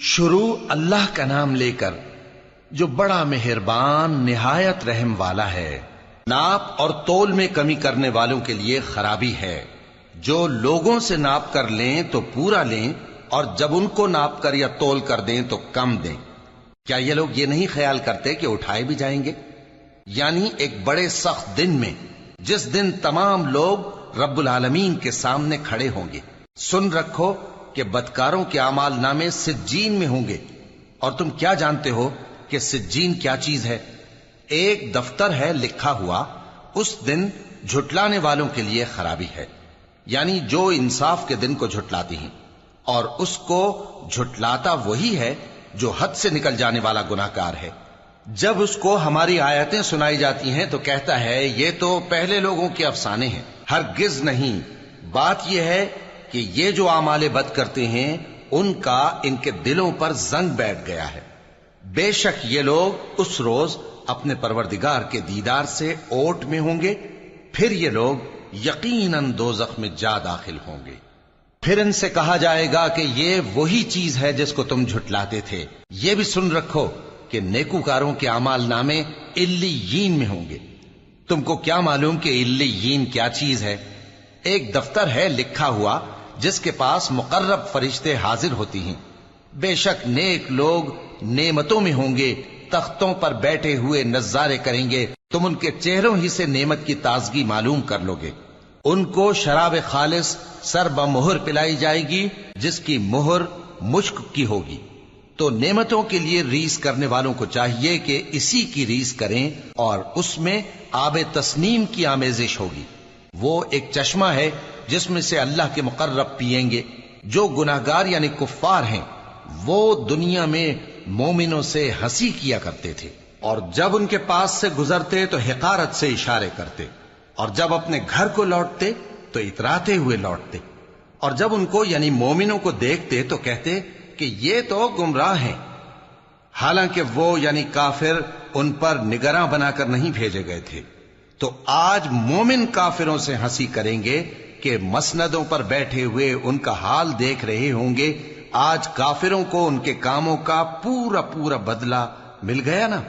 شروع اللہ کا نام لے کر جو بڑا مہربان نہایت رحم والا ہے۔ ناپ اور تول میں کمی کرنے والوں کے لیے خرابی ہے۔ جو لوگوں سے ناپ کر لیں تو پورا لیں، اور جب ان کو ناپ کر یا تول کر دیں تو کم دیں۔ کیا یہ لوگ یہ نہیں خیال کرتے کہ اٹھائے بھی جائیں گے؟ یعنی ایک بڑے سخت دن میں، جس دن تمام لوگ رب العالمین کے سامنے کھڑے ہوں گے۔ سن رکھو کہ بدکاروں کے اعمال نامے سجین میں ہوں گے، اور تم کیا جانتے ہو کہ سجین کیا چیز ہے؟ ایک دفتر ہے لکھا ہوا، اس دن جھٹلانے والوں کے لیے خرابی ہے، یعنی جو انصاف کے دن کو جھٹلاتی ہیں، اور اس کو جھٹلاتا وہی ہے جو حد سے نکل جانے والا گناہگار ہے۔ جب اس کو ہماری آیتیں سنائی جاتی ہیں تو کہتا ہے یہ تو پہلے لوگوں کے افسانے ہیں۔ ہرگز نہیں، بات یہ ہے کہ یہ جو اعمال بد کرتے ہیں ان کا ان کے دلوں پر زنگ بیٹھ گیا ہے۔ بے شک یہ لوگ اس روز اپنے پروردگار کے دیدار سے اوٹ میں ہوں گے، پھر یہ لوگ یقیناً دوزخ میں جا داخل ہوں گے۔ پھر ان سے کہا جائے گا کہ یہ وہی چیز ہے جس کو تم جھٹلاتے تھے۔ یہ بھی سن رکھو کہ نیکوکاروں کے اعمال نامے علیین میں ہوں گے۔ تم کو کیا معلوم کہ علیین کیا چیز ہے؟ ایک دفتر ہے لکھا ہوا جس کے پاس مقرب فرشتے حاضر ہوتی ہیں۔ بے شک نیک لوگ نعمتوں میں ہوں گے، تختوں پر بیٹھے ہوئے نظارے کریں گے، تم ان کے چہروں ہی سے نعمت کی تازگی معلوم کر لو گے۔ ان کو شراب خالص سر بمہر پلائی جائے گی جس کی مہر مشک کی ہوگی۔ تو نعمتوں کے لیے ریس کرنے والوں کو چاہیے کہ اسی کی ریس کریں، اور اس میں آب تسنیم کی آمیزش ہوگی۔ وہ ایک چشمہ ہے جس میں سے اللہ کے مقرب پیئیں گے۔ جو گناہگار یعنی کفار ہیں وہ دنیا میں مومنوں سے ہنسی کیا کرتے تھے، اور جب ان کے پاس سے گزرتے تو حقارت سے اشارے کرتے، اور جب اپنے گھر کو لوٹتے تو اتراتے ہوئے لوٹتے، اور جب ان کو یعنی مومنوں کو دیکھتے تو کہتے کہ یہ تو گمراہ ہیں، حالانکہ وہ یعنی کافر ان پر نگراں بنا کر نہیں بھیجے گئے تھے۔ تو آج مومن کافروں سے ہنسی کریں گے کہ مسندوں پر بیٹھے ہوئے ان کا حال دیکھ رہے ہوں گے۔ آج کافروں کو ان کے کاموں کا پورا بدلہ مل گیا نا۔